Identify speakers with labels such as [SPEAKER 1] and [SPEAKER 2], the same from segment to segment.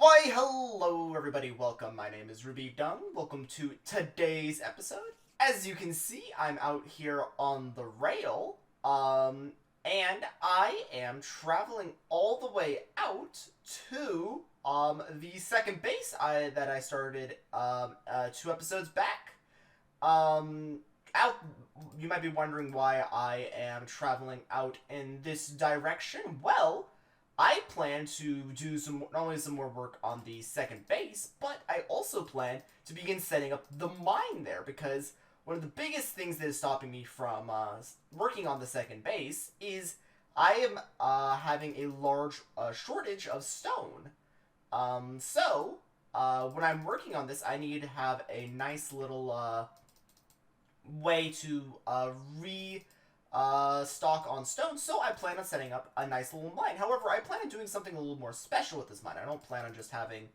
[SPEAKER 1] Why, hello everybody, welcome. My name is Rubydung. Welcome to today's episode. As you can see, I'm out here on the rail, and I am traveling all the way out to, the second base that I started, 2 episodes back. Out, you might be wondering why I am traveling out in this direction. Well, I plan to do not only some more work on the second base, but I also plan to begin setting up the mine there, because one of the biggest things that is stopping me from working on the second base is I am having a large shortage of stone. When I'm working on this, I need to have a nice little way to stock on stone, so I plan on setting up a nice little mine. However, I plan on doing something a little more special with this mine. I don't plan on just having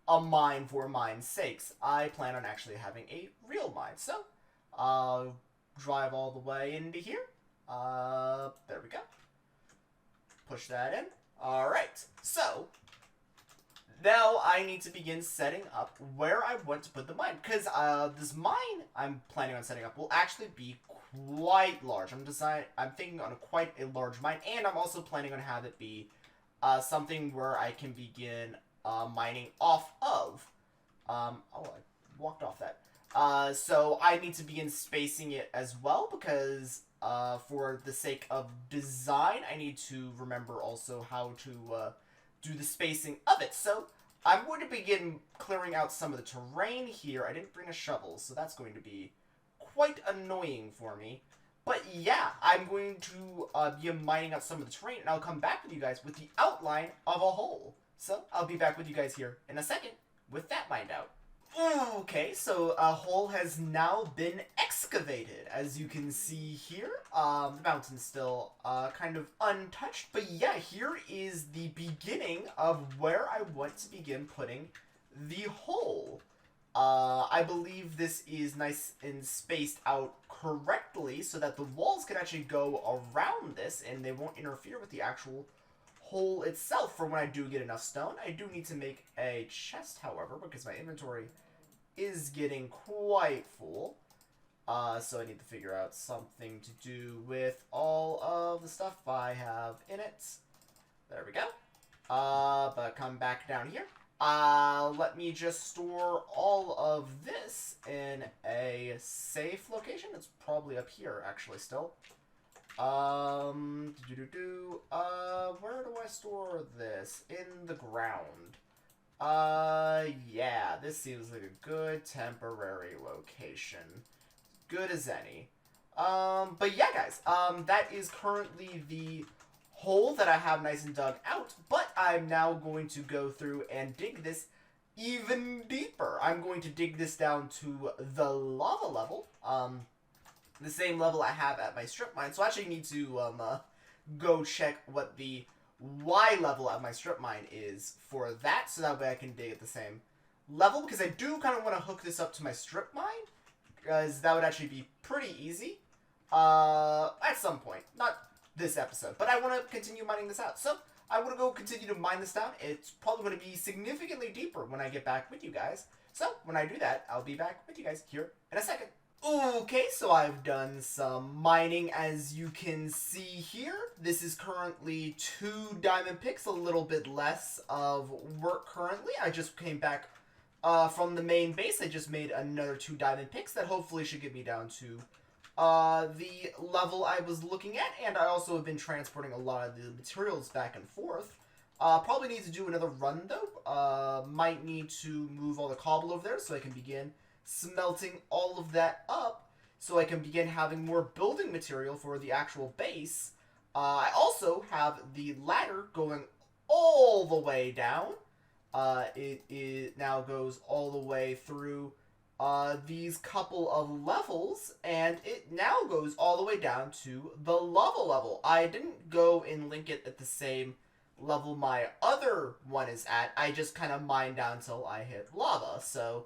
[SPEAKER 1] a mine for mine's sakes. I plan on actually having a real mine. So, drive all the way into here. There we go. Push that in. Alright, so now I need to begin setting up where I want to put the mine, because this mine I'm planning on setting up will actually be quite large. I'm thinking on quite a large mine, and I'm also planning on have it be something where I can begin mining off of. I walked off that. So I need to begin spacing it as well, because for the sake of design, I need to remember also how to do the spacing of it. So I'm going to begin clearing out some of the terrain here. I didn't bring a shovel, so that's going to be quite annoying for me. But yeah, I'm going to be mining out some of the terrain, and I'll come back with you guys with the outline of a hole. So I'll be back with you guys here in a second with that mined out. Okay, so a hole has now been excavated. As you can see here, the mountain's still kind of untouched. But yeah, here is the beginning of where I want to begin putting the hole. I believe this is nice and spaced out correctly so that the walls can actually go around this and they won't interfere with the actual hole itself. For when I do get enough stone, I do need to make a chest, however, because my inventory is getting quite full. So I need to figure out something to do with all of the stuff I have in it. There we go. But come back down here. Let me just store all of this in a safe location. It's probably up here, actually, still. Where do I store this? In the ground. Yeah, this seems like a good temporary location. Good as any. But yeah, guys, that is currently the hole that I have nice and dug out, but I'm now going to go through and dig this even deeper. I'm going to dig this down to the lava level, the same level I have at my strip mine. So I actually need to go check what the Y level at my strip mine is for that, so that way I can dig at the same level, because I do kind of want to hook this up to my strip mine, because that would actually be pretty easy at some point. Not this episode, but I want to continue mining this out. So I want to go continue to mine this down. It's probably going to be significantly deeper when I get back with you guys. So when I do that, I'll be back with you guys here in a second. Okay, so I've done some mining, as you can see here. This is currently 2 diamond picks, a little bit less of work currently. I just came back from the main base. I just made another 2 diamond picks that hopefully should get me down to the level I was looking at, and I also have been transporting a lot of the materials back and forth. Probably need to do another run, though. Might need to move all the cobble over there so I can begin smelting all of that up, so I can begin having more building material for the actual base. I also have the ladder going all the way down. It now goes all the way through these couple of levels, and it now goes all the way down to the lava level. I didn't go and link it at the same level my other one is at. I just kind of mined down until I hit lava. So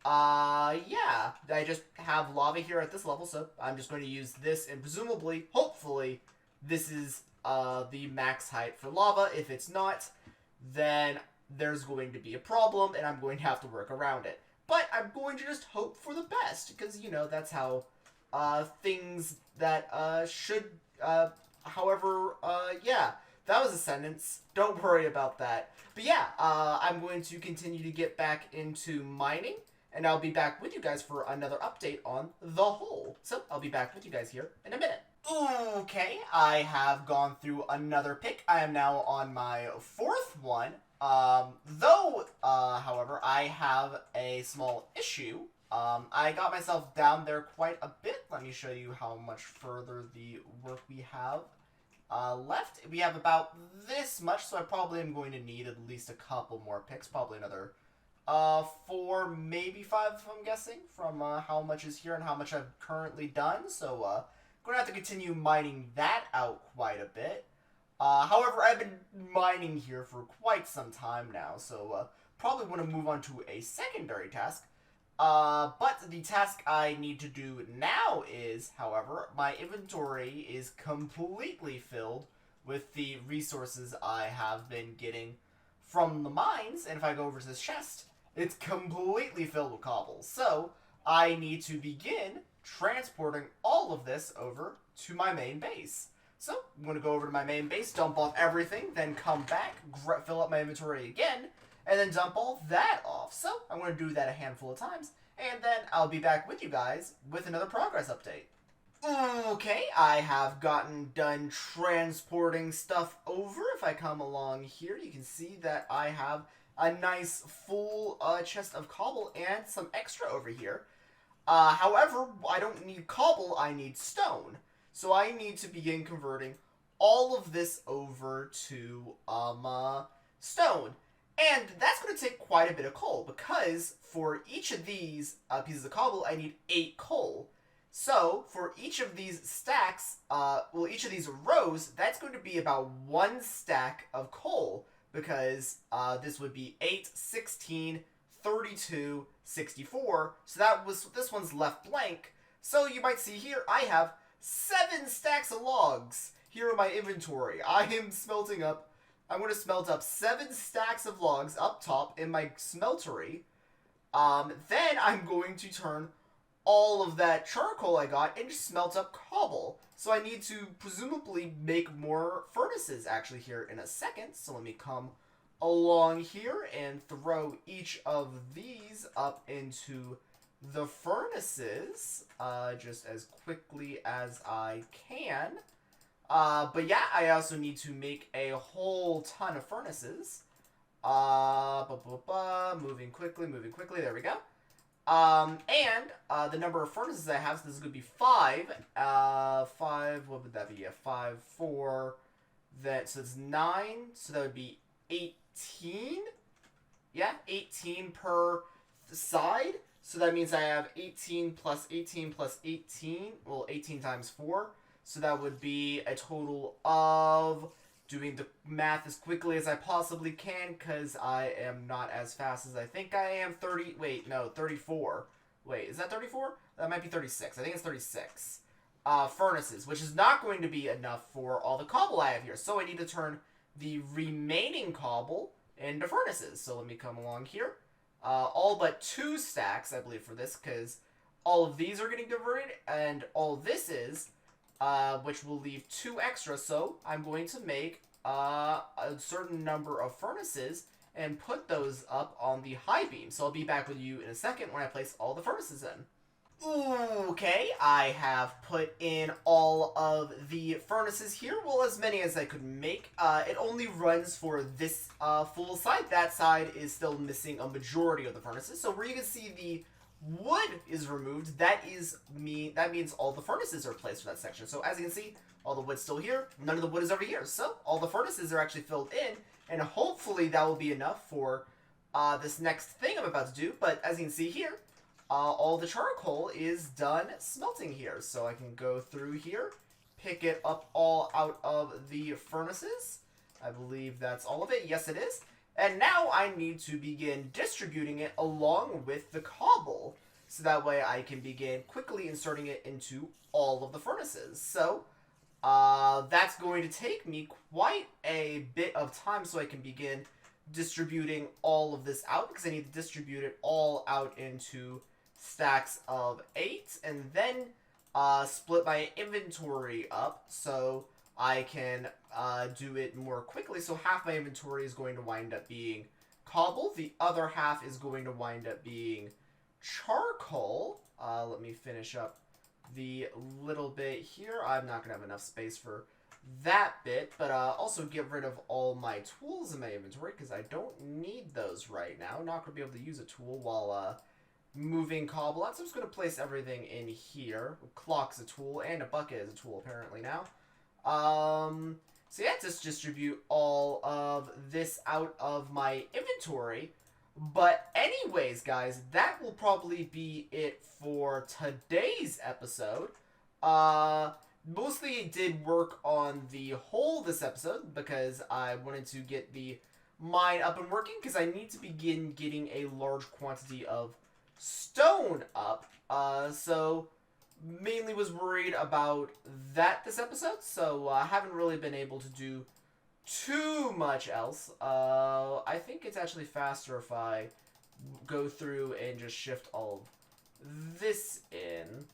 [SPEAKER 1] yeah, I just have lava here at this level, so I'm just going to use this, and presumably, hopefully, this is the max height for lava. If it's not, then there's going to be a problem, and I'm going to have to work around it. But I'm going to just hope for the best, because, you know, that's how things that should... however, yeah, that was a sentence. Don't worry about that. But yeah, I'm going to continue to get back into mining, and I'll be back with you guys for another update on the hole. So, I'll be back with you guys here in a minute. Okay, I have gone through another pick. I am now on my fourth one. However, I have a small issue. I got myself down there quite a bit. Let me show you how much further the work we have left. We have about this much, so I probably am going to need at least a couple more picks. Probably another 4, maybe 5, if I'm guessing, from how much is here and how much I've currently done. So, I'm going to have to continue mining that out quite a bit. However, I've been mining here for quite some time now, so probably want to move on to a secondary task. But the task I need to do now is, however, my inventory is completely filled with the resources I have been getting from the mines, and if I go over to this chest, it's completely filled with cobble. So, I need to begin transporting all of this over to my main base. So, I'm going to go over to my main base, dump off everything, then come back, fill up my inventory again, and then dump all that off. So, I'm going to do that a handful of times, and then I'll be back with you guys with another progress update. Okay, I have gotten done transporting stuff over. If I come along here, you can see that I have a nice full chest of cobble and some extra over here. However, I don't need cobble, I need stone. So I need to begin converting all of this over to stone. And that's going to take quite a bit of coal, because for each of these pieces of cobble, I need 8 coal. So, for each of these stacks, each of these rows, that's going to be about 1 stack of coal, because this would be 8, 16, 32, 64. So this one's left blank. So you might see here, I have 7 stacks of logs here in my inventory. I'm going to smelt up 7 stacks of logs up top in my smeltery. Then I'm going to turn all of that charcoal I got into smelt up cobble. So I need to presumably make more furnaces actually here in a second. So let me come along here and throw each of these up into the furnaces just as quickly as I can. But yeah, I also need to make a whole ton of furnaces. Moving quickly, there we go. The number of furnaces I have, so this is going to be 5. 5, what would that be? 5, 4, so it's 9, so that would be 18? Yeah, 18 per side. So that means I have 18 plus 18 plus 18, well, 18 times 4. So that would be a total of, doing the math as quickly as I possibly can, because I am not as fast as I think I am. 34. Wait, is that 34? That might be 36. I think it's 36. Furnaces, which is not going to be enough for all the cobble I have here. So I need to turn the remaining cobble into furnaces. So let me come along here. All but 2 stacks, I believe, for this, because all of these are getting converted, and all this is, which will leave 2 extra. So I'm going to make a certain number of furnaces and put those up on the high beam. So I'll be back with you in a second when I place all the furnaces in. Okay, I have put in all of the furnaces here. Well, as many as I could make. It only runs for this full side. That side is still missing a majority of the furnaces. So where you can see the wood is removed, that means all the furnaces are placed for that section. So as you can see, all the wood's still here. None of the wood is over here. So all the furnaces are actually filled in, and hopefully that will be enough for this next thing I'm about to do. But as you can see here, all the charcoal is done smelting here. So I can go through here, pick it up all out of the furnaces. I believe that's all of it. Yes, it is. And now I need to begin distributing it along with the cobble. So that way I can begin quickly inserting it into all of the furnaces. So that's going to take me quite a bit of time so I can begin distributing all of this out because I need to distribute it all out into stacks of 8, and then split my inventory up so I can do it more quickly. So half my inventory is going to wind up being cobble. The other half is going to wind up being charcoal. Let me finish up the little bit here. I'm not going to have enough space for that bit, but also get rid of all my tools in my inventory because I don't need those right now. Not going to be able to use a tool while moving cobble out, so I'm just going to place everything in here. Clock's a tool, and a bucket is a tool apparently now. So yeah, just distribute all of this out of my inventory. But anyways, guys, that will probably be it for today's episode. Mostly did work on the whole this episode because I wanted to get the mine up and working because I need to begin getting a large quantity of stone up. So mainly was worried about that this episode, so I haven't really been able to do too much else. I think it's actually faster if I go through and just shift all of this in.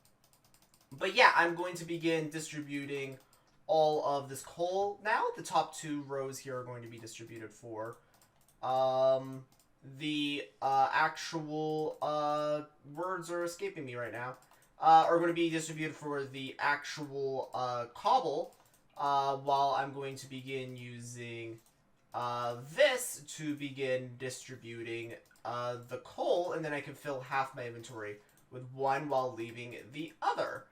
[SPEAKER 1] But yeah, I'm going to begin distributing all of this coal now. The top 2 rows here are going to be distributed for the actual words are escaping me right now. Are going to be distributed for the actual cobble, while I'm going to begin using this to begin distributing the coal, and then I can fill half my inventory with one while leaving the other.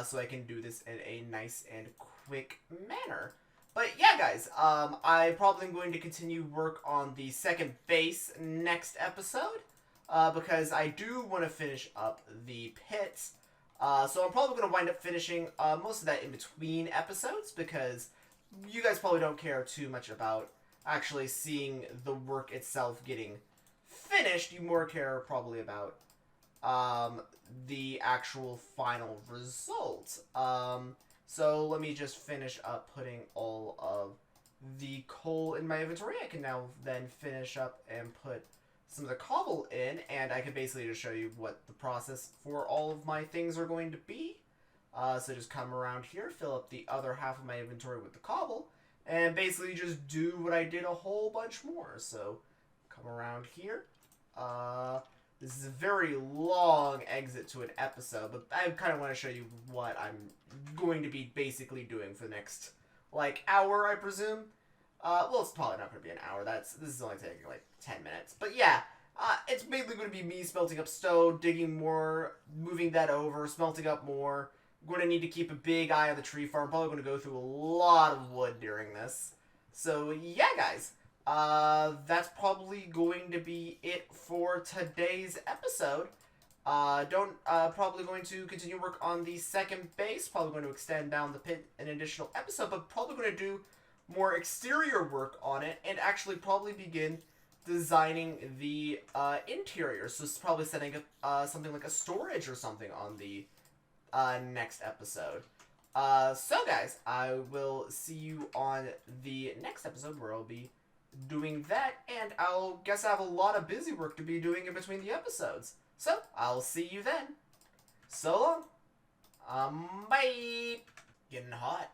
[SPEAKER 1] So I can do this in a nice and quick manner. But yeah, guys, I probably am going to continue work on the second base next episode, because I do want to finish up the pit. So I'm probably going to wind up finishing most of that in between episodes, because you guys probably don't care too much about actually seeing the work itself getting finished. You more care probably about the actual final result. So let me just finish up putting all of the coal in my inventory. I can now then finish up and put some of the cobble in, and I can basically just show you what the process for all of my things are going to be. So just come around here, fill up the other half of my inventory with the cobble, and basically just do what I did a whole bunch more. So come around here. This is a very long exit to an episode, but I kind of want to show you what I'm going to be basically doing for the next, like, hour, I presume. Well, it's probably not going to be an hour. This is only taking, like, 10 minutes. But yeah, it's mainly going to be me smelting up stone, digging more, moving that over, smelting up more. I'm going to need to keep a big eye on the tree farm. Probably going to go through a lot of wood during this. So, yeah, guys. That's probably going to be it for today's episode. Probably going to continue work on the second base. Probably going to extend down the pit an additional episode, but probably going to do more exterior work on it, and actually probably begin designing the interior. So it's probably setting up something like a storage or something on the next episode. So guys, I will see you on the next episode where I'll be doing that, and I'll guess I have a lot of busy work to be doing in between the episodes. So I'll see you then. So long. Bye. Getting hot.